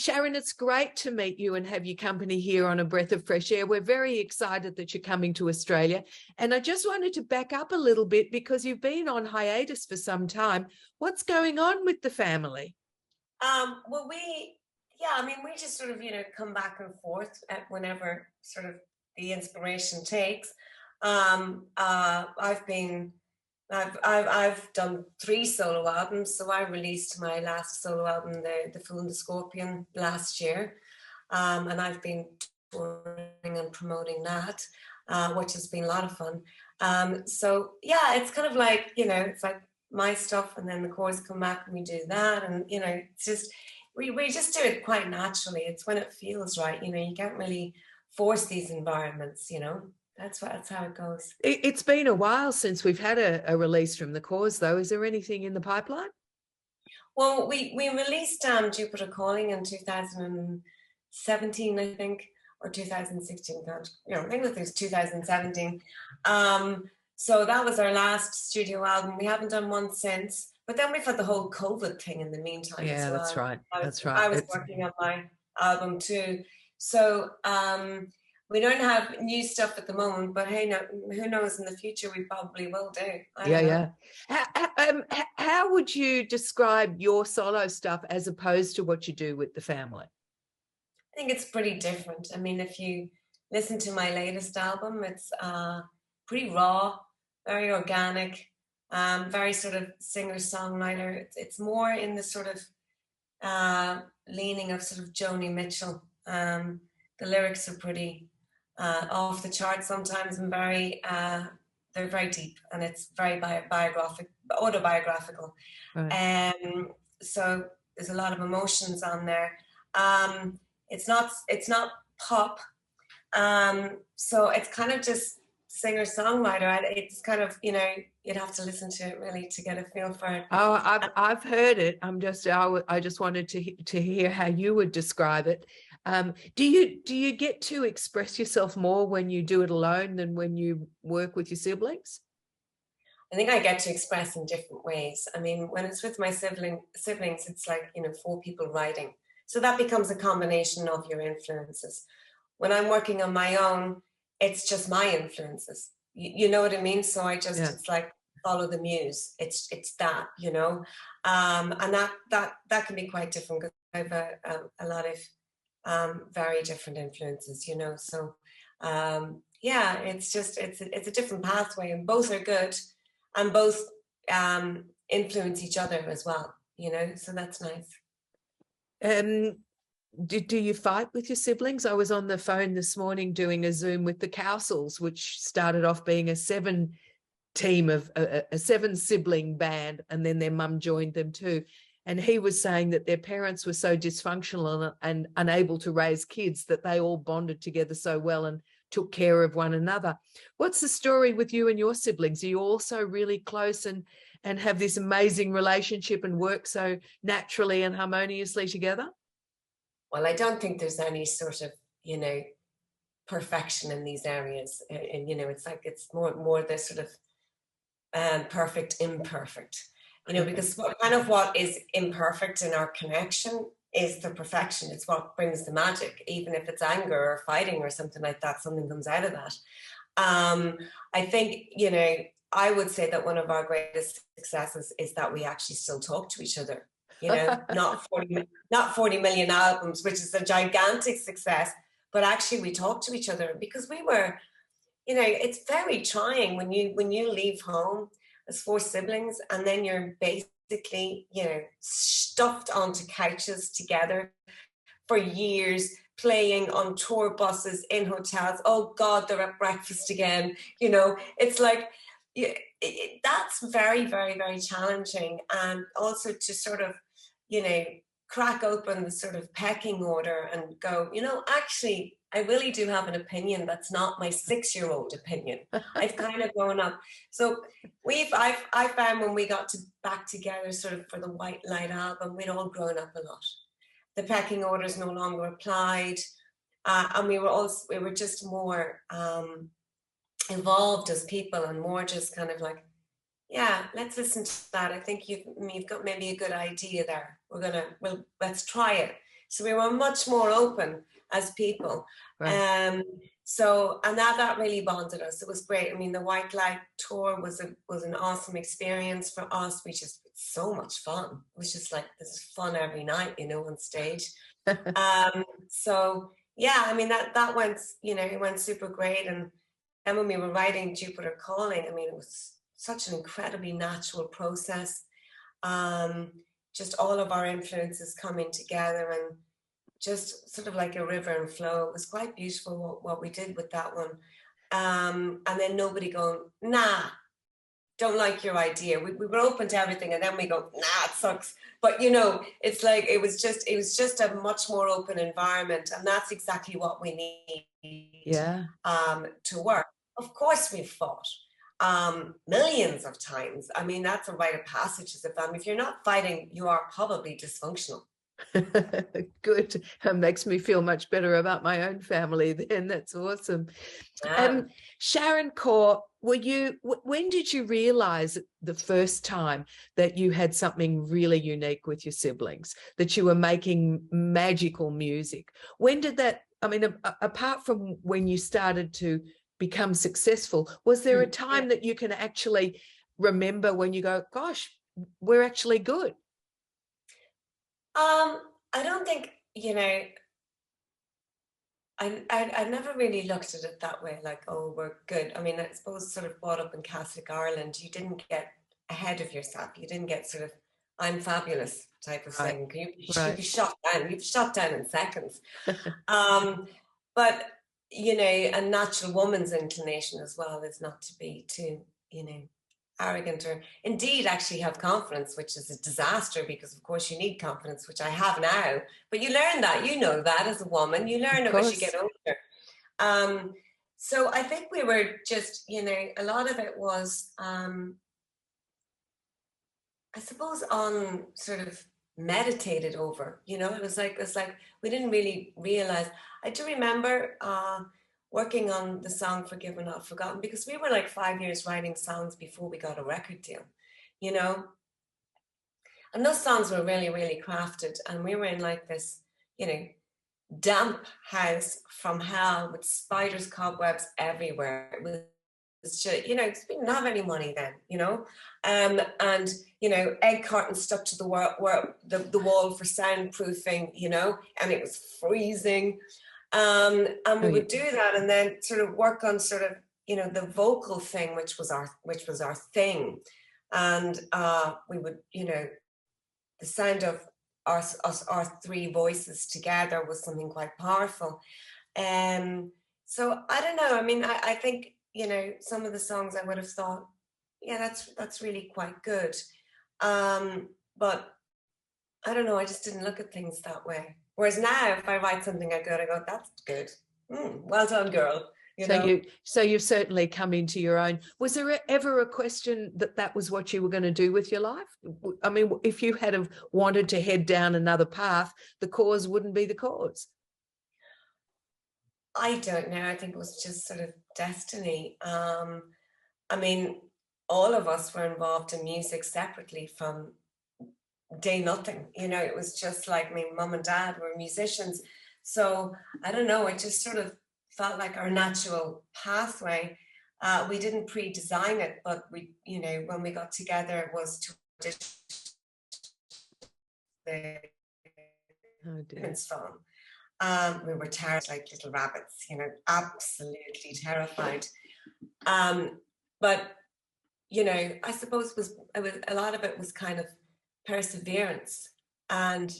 Sharon, it's great to meet you and have your company here on A Breath of Fresh Air. We're very excited that you're coming to Australia. And I just wanted to back up a little bit because you've been on hiatus for some time. What's going on with the family? Well, we just sort of, come back and forth at whenever sort of the inspiration takes. I've been, I've done 3 solo albums. So I released my last solo album, the Fool and the Scorpion, last year, and I've been touring and promoting that, which has been a lot of fun. So yeah, it's kind of like, it's like my stuff, and then the Corrs come back and we do that, and it's just we just do it quite naturally. It's when it feels right. You can't really force these environments. That's how it goes. It's been a while since we've had a release from the Corrs, though. Is there anything in the pipeline? Well, we released Jupiter Calling in 2017, I think, or 2016. I think it was 2017. So that was our last studio album. We haven't done one since. But then we've had the whole COVID thing in the meantime. Yeah, as well. That's right. That's right. I was working on my album too. So we don't have new stuff at the moment, but hey, no, who knows, in the future we probably will do. Yeah. How would you describe your solo stuff as opposed to what you do with the family? I think it's pretty different. I mean, if you listen to my latest album, it's pretty raw, very organic, very sort of singer-songwriter. It's more in the sort of leaning of sort of Joni Mitchell. The lyrics are pretty off the chart sometimes, and they're very deep, and it's very autobiographical. Right. So there's a lot of emotions on there. It's not pop, so it's kind of just singer-songwriter. It's kind of, you'd have to listen to it really to get a feel for it. Oh, I've heard it. I just wanted to hear how you would describe it. Do you get to express yourself more when you do it alone than when you work with your siblings? I think I get to express in different ways. I mean, when it's with my siblings, it's like, 4 people writing. So that becomes a combination of your influences. When I'm working on my own, it's just my influences. You know what I mean? So it's like follow the muse. It's that, and that can be quite different because I have a lot of very different influences, So it's a different pathway, and both are good, and both influence each other as well, So that's nice. Do you fight with your siblings? I was on the phone this morning doing a Zoom with the Cowsills, which started off being a 7 sibling band, and then their mum joined them too. And he was saying that their parents were so dysfunctional and unable to raise kids that they all bonded together so well and took care of one another. What's the story with you and your siblings? Are you also really close and have this amazing relationship and work so naturally and harmoniously together? Well, I don't think there's any sort of, perfection in these areas. And, it's like, it's more the sort of perfect, imperfect, because what is imperfect in our connection is the perfection. It's what brings the magic. Even if it's anger or fighting or something like that, something comes out of that. I think, I would say that one of our greatest successes is that we actually still talk to each other. Not 40 million albums, which is a gigantic success, but actually we talk to each other, because we were, it's very trying when you leave home as 4 siblings, and then you're basically, stuffed onto couches together for years, playing on tour buses, in hotels. Oh God, they're at breakfast again. It's like, that's very, very, very challenging. And also to sort of, crack open the sort of pecking order and go, actually, I really do have an opinion that's not my 6-year-old opinion. I've kind of grown up. So I found when we got back together sort of for the White Light album, we'd all grown up a lot. The pecking orders no longer applied. And we were just more evolved as people, and more just kind of like, yeah, let's listen to that. I think you've got maybe a good idea there. Let's try it. So we were much more open as people. Right. So, and that really bonded us. It was great. I mean, the White Light tour was an awesome experience for us. So much fun. It was just like, this is fun every night, you know, on stage. So yeah, I mean, that went, you know, it went super great. And then when we were writing Jupiter Calling, I mean, it was such an incredibly natural process. Just all of our influences coming together and just sort of like a river and flow. It was quite beautiful what we did with that one. And then nobody going, nah, don't like your idea. We were open to everything, and then we go, nah, it sucks. But you know, it's like it was just a much more open environment, and that's exactly what we need. Yeah. To work. Of course, we've fought millions of times. I mean, that's a rite of passage as a family. If you're not fighting, you are probably dysfunctional. Good. It makes me feel much better about my own family then. That's awesome. Sharon Corr, when did you realize the first time that you had something really unique with your siblings, that you were making magical music? When did that, I mean, apart from when you started to become successful, was there a time that you can actually remember when you go, gosh, we're actually good? I don't think, you know, I never really looked at it that way, like, oh, we're good. I mean, I suppose sort of brought up in Catholic Ireland, you didn't get ahead of yourself. You didn't get sort of, I'm fabulous type of thing. You'd be shot down. You'd be shot down in seconds. But, you know, a natural woman's inclination as well is not to be too, you know, arrogant or indeed actually have confidence, which is a disaster because of course you need confidence, which I have now, but you learn that, you know, that as a woman, you learn it as you get older. So I think we were just, you know, a lot of it was, I suppose on sort of meditated over, you know, it was like we didn't really realize. I do remember working on the song Forgiven Not Forgotten, because we were like 5 years writing songs before we got a record deal, you know, and those songs were really, really crafted, and we were in like this, you know, damp house from hell with spiders, cobwebs everywhere. It was just, you know, we didn't have any money then, you know, and you know, egg cartons stuck to the wall for soundproofing, you know, and it was freezing. And we would do that and then sort of work on sort of, you know, the vocal thing, which was our thing. And we would, you know, the sound of our three voices together was something quite powerful. So I don't know. I mean, I think, you know, some of the songs I would have thought, yeah, that's really quite good. But I don't know, I just didn't look at things that way. Whereas now, if I write something I go, that's good. Well done, girl. You know? So you've certainly come into your own. Was there ever a question that was what you were going to do with your life? I mean, if you had have wanted to head down another path, the Corrs wouldn't be the Corrs. I don't know. I think it was just sort of destiny. I mean, all of us were involved in music separately from day nothing, you know. It was just like, I mean, mum and dad were musicians, so I don't know, it just sort of felt like our natural pathway. We didn't pre-design it, but we, you know, when we got together, it was to audition the song. We were terrified like little rabbits, you know, absolutely terrified. But you know, I suppose it was a lot of it was kind of perseverance and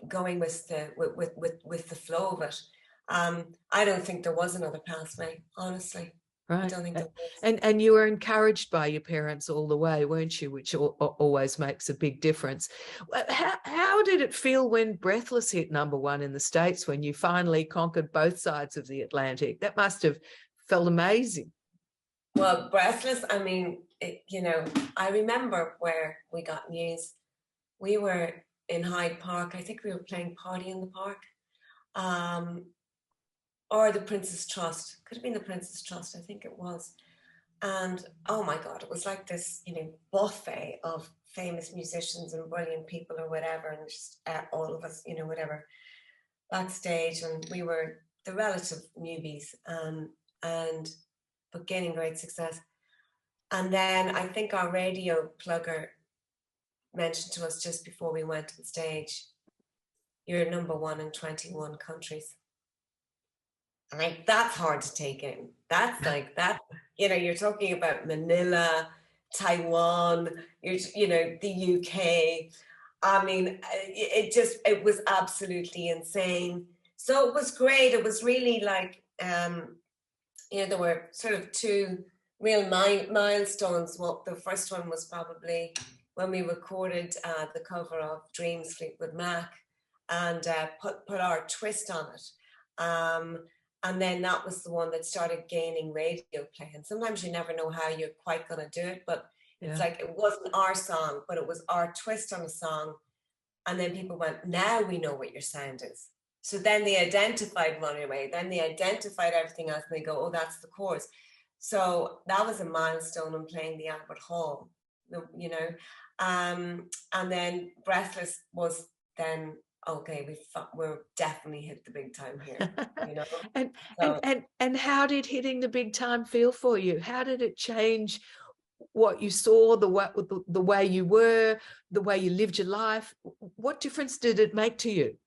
going with the flow of it. I don't think there was another pathway, honestly. Right. I don't think there was. And you were encouraged by your parents all the way, weren't you? Which always makes a big difference. How did it feel when Breathless hit #1 in the States, when you finally conquered both sides of the Atlantic? That must have felt amazing. Well, Breathless, I mean, you know, I remember where we got news. We were in Hyde Park. I think we were playing Party in the Park. Or the Prince's Trust. Could have been the Prince's Trust, I think it was. And oh my God, it was like this, you know, buffet of famous musicians and brilliant people or whatever, and just all of us, you know, whatever, backstage, and we were the relative newbies, but gaining great success. And then I think our radio plugger mentioned to us just before we went on stage, "You're #1 in 21 countries." Like, that's hard to take in. That's like that, you know, you're talking about Manila, Taiwan, you know, the UK. I mean, it was absolutely insane. So it was great. It was really like, you know, there were sort of two real milestones. Well, the first one was probably when we recorded the cover of Dreams, Fleetwood Mac, and put our twist on it. And then that was the one that started gaining radio play. And sometimes you never know how you're quite going to do it, but it's like, it wasn't our song, but it was our twist on a song. And then people went, "Now we know what your sound is." So then they identified Running Away, then they identified everything else, and they go, "Oh, that's the Corrs." So that was a milestone in playing the Albert Hall, you know. And then Breathless was then, okay, we're definitely hit the big time here, you know. and how did hitting the big time feel for you? How did it change what you saw, the way you were, the way you lived your life? What difference did it make to you?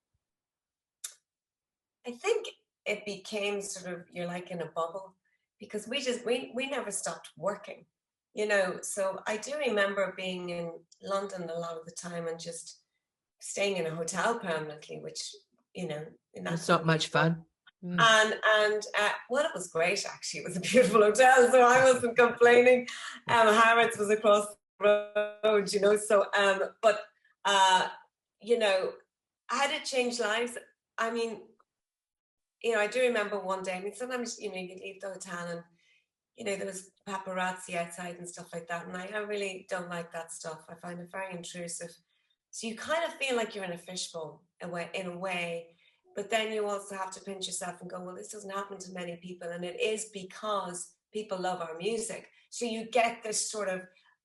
I think it became sort of, you're like in a bubble, because we never stopped working, you know. So I do remember being in London a lot of the time and just staying in a hotel permanently, which, you know, it's not much fun. And well, it was great, actually. It was a beautiful hotel, so I wasn't complaining. Harrods was across the road, you know. So you know, how did it change lives? I mean, you know, I do remember one day, I mean, sometimes, you know, you leave the hotel and, you know, there was paparazzi outside and stuff like that, and I really don't like that stuff. I find it very intrusive. So you kind of feel like you're in a fishbowl in a way, but then you also have to pinch yourself and go, well, this doesn't happen to many people, and it is because people love our music. So you get this sort of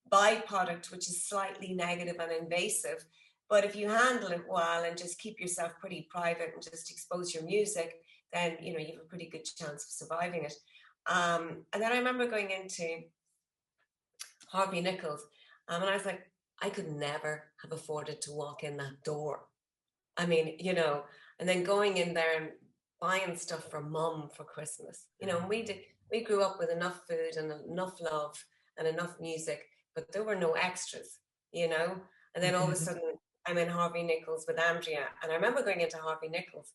byproduct, which is slightly negative and invasive, but if you handle it well and just keep yourself pretty private and just expose your music, then, you know, you have a pretty good chance of surviving it. And then I remember going into Harvey Nichols, and I was like, I could never have afforded to walk in that door. I mean, you know, and then going in there and buying stuff for Mum for Christmas. You know, and we grew up with enough food and enough love and enough music, but there were no extras, you know. And then all of a sudden I'm in Harvey Nichols with Andrea, and I remember going into Harvey Nichols,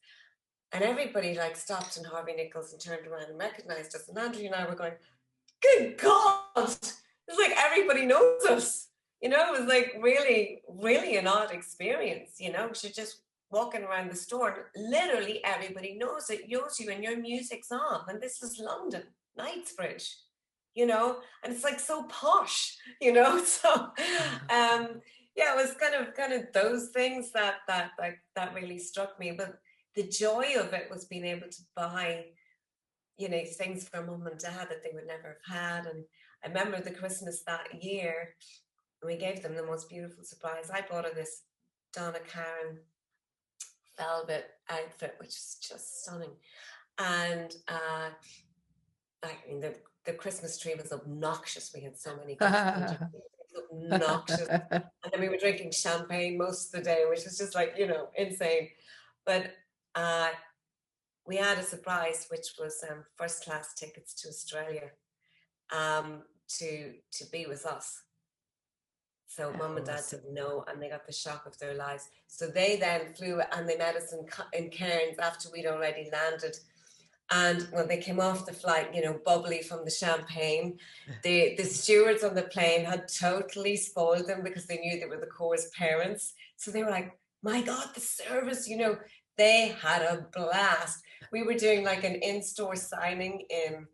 and everybody like stopped in Harvey Nichols and turned around and recognized us. And Andrea and I were going, "Good God!" It's like everybody knows us. You know, it was like really, really an odd experience. You know, you're just walking around the store, and literally everybody knows you, and your music's on. And this is London, Knightsbridge. You know, and it's like so posh. You know, so yeah, it was kind of those things that really struck me. But the joy of it was being able to buy, you know, things for Mum and Dad that they would never have had. And I remember the Christmas that year, and we gave them the most beautiful surprise. I bought her this Donna Karan velvet outfit, which is just stunning. And I mean, the Christmas tree was obnoxious. We had so many gifts. Obnoxious. And then we were drinking champagne most of the day, which was just like, you know, insane. But we had a surprise, which was first class tickets to Australia to be with us. So Mum and Dad said no, and they got the shock of their lives. So they then flew, and they met us in Cairns after we'd already landed. And when they came off the flight, you know, bubbly from the champagne, the stewards on the plane had totally spoiled them because they knew they were the Corrs parents. So they were like, "My God, the service," you know, they had a blast. We were doing like an in-store signing in,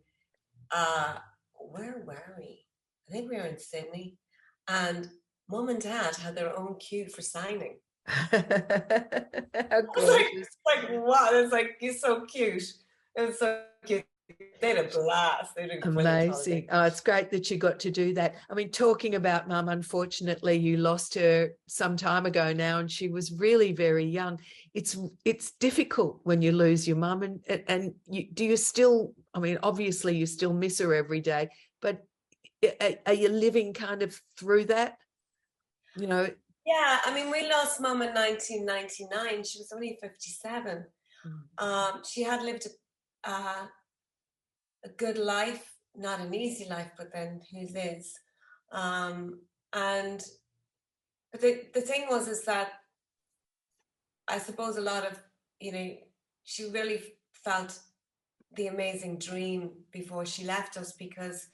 where were we? I think we were in Sydney. And Mum and Dad had their own queue for signing. How gorgeous. Like, wow, it's like, you're so cute. It was so cute. They had a blast. They had a brilliant Amazing. holiday. Oh, it's great that you got to do that. I mean, talking about mum, unfortunately, you lost her some time ago now, and she was really very young. It's difficult when you lose your mum, and do you still, I mean, obviously you still miss her every day, but are you living kind of through that? You know? Yeah, I mean, we lost mum in 1999. She was only 57. She had lived a good life, not an easy life, but then whose is. And but the thing was is that I suppose a lot of, she really felt the amazing dream before she left us, because,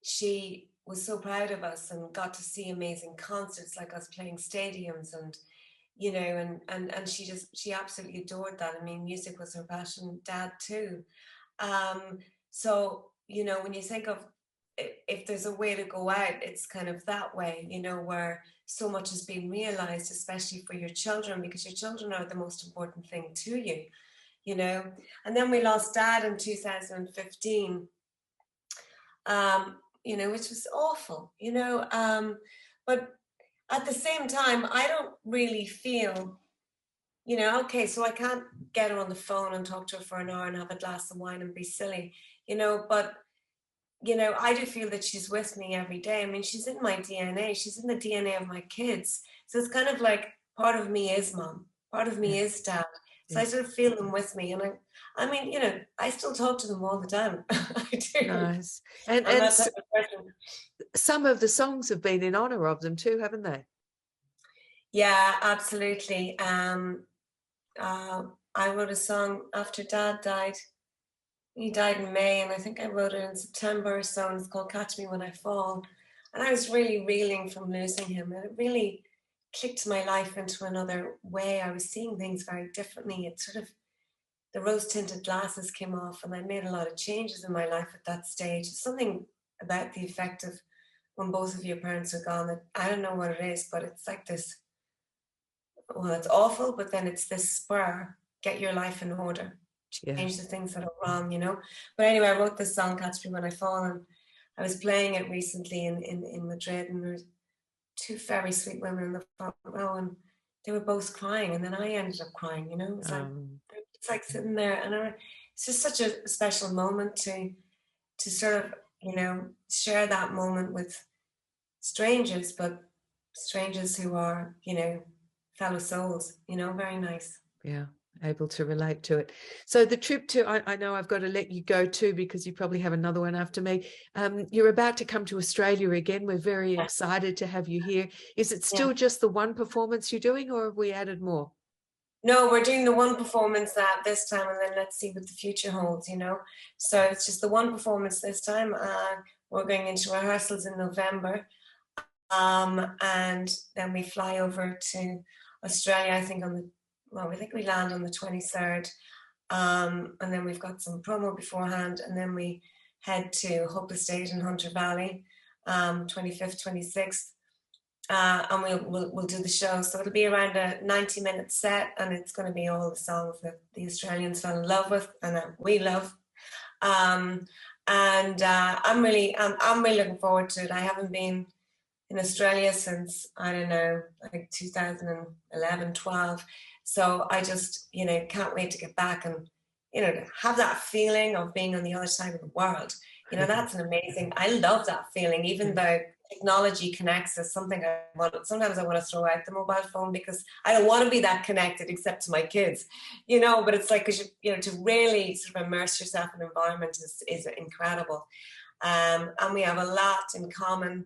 she was so proud of us and got to see amazing concerts like us playing stadiums, and and she absolutely adored that. I mean, music was her passion. Dad too. So when you think of, if there's a way to go out, it's kind of that way, where so much is being realized, especially for your children, because your children are the most important thing to you, And then we lost Dad in 2015, which was awful, but at the same time, I don't really feel, okay, so I can't get her on the phone and talk to her for an hour and have a glass of wine and be silly, but I do feel that she's with me every day. I mean, she's in my DNA. She's in the DNA of my kids. So it's kind of like part of me is mum, part of me is dad. So I sort of feel them with me. And I mean, I still talk to them all the time. I do. Nice. And some of the songs have been in honor of them too, haven't they? Yeah, absolutely. I wrote a song after Dad died. He died in May, and I think I wrote it in September, so it's called Catch Me When I Fall. And I was really reeling from losing him, and it really clicked my life into another way. I was seeing things very differently. It sort of, the rose-tinted glasses came off, and I made a lot of changes in my life at that stage. It's something about the effect of when both of your parents are gone that I don't know what it is, but it's like this, well, it's awful, but then it's this spur, get your life in order. Change the things that are wrong, But anyway, I wrote this song, Catch Me When I Fall, and I was playing it recently in Madrid, and there was two very sweet women in the front row, and they were both crying, and then I ended up crying, it's like sitting there, and it's just such a special moment to sort of, share that moment with strangers, but strangers who are, fellow souls, very nice. Yeah. Able to relate to it. So the trip to, I know I've got to let you go too, because you probably have another one after me. You're about to come to Australia again. We're very excited to have you here. Is it still just the one performance you're doing, or have we added more? No, we're doing the one performance this time, and then let's see what the future holds, So it's just the one performance this time. We're going into rehearsals in November. And then we fly over to Australia, I think I think we land on the 23rd, and then we've got some promo beforehand, and then we head to Hope Estate in Hunter Valley, 25th, 26th, and we'll do the show. So it'll be around a 90-minute set, and it's going to be all the songs that the Australians fell in love with and that we love. I'm really looking forward to it. I haven't been in Australia since, I don't know, like 2011, 12. So I just, can't wait to get back and, to have that feeling of being on the other side of the world. That's an amazing, I love that feeling, even though technology connects us, something sometimes I want to throw out the mobile phone, because I don't want to be that connected except to my kids, but it's like, because to really sort of immerse yourself in an environment is incredible. And we have a lot in common,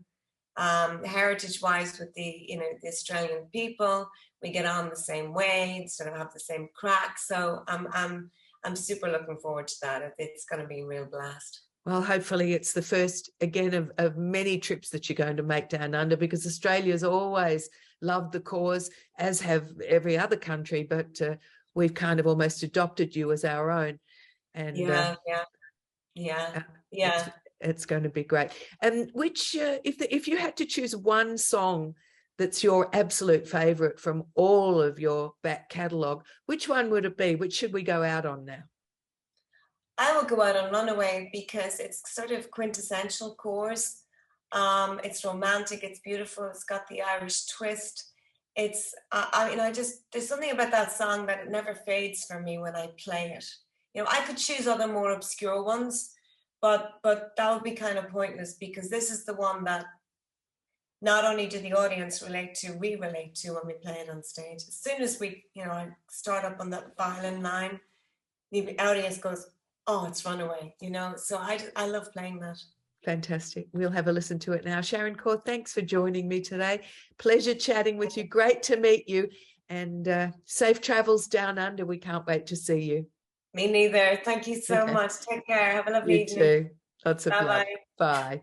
heritage-wise, with the Australian people. We get on the same way, sort of have the same crack. So I'm super looking forward to that. It's going to be a real blast. Well, hopefully it's the first, again, of many trips that you're going to make down under, because Australia's always loved the Corrs, as have every other country, but we've kind of almost adopted you as our own. And it's going to be great. And which, if you had to choose one song that's your absolute favourite from all of your back catalogue, which one would it be? Which should we go out on now? I will go out on Runaway because it's sort of quintessential Corrs. It's romantic, it's beautiful, it's got the Irish twist. It's, I just, there's something about that song that it never fades for me when I play it. I could choose other more obscure ones, but that would be kind of pointless because this is the one that not only do the audience relate to, we relate to when we play it on stage. As soon as we, I start up on that violin line, the audience goes, oh, it's Runaway, So I love playing that. Fantastic. We'll have a listen to it now. Sharon Corr, thanks for joining me today. Pleasure chatting with you. Great to meet you. And safe travels down under. We can't wait to see you. Me neither. Thank you so much. Take care. Have a lovely evening. You too. Lots of love. Bye-bye. Bye.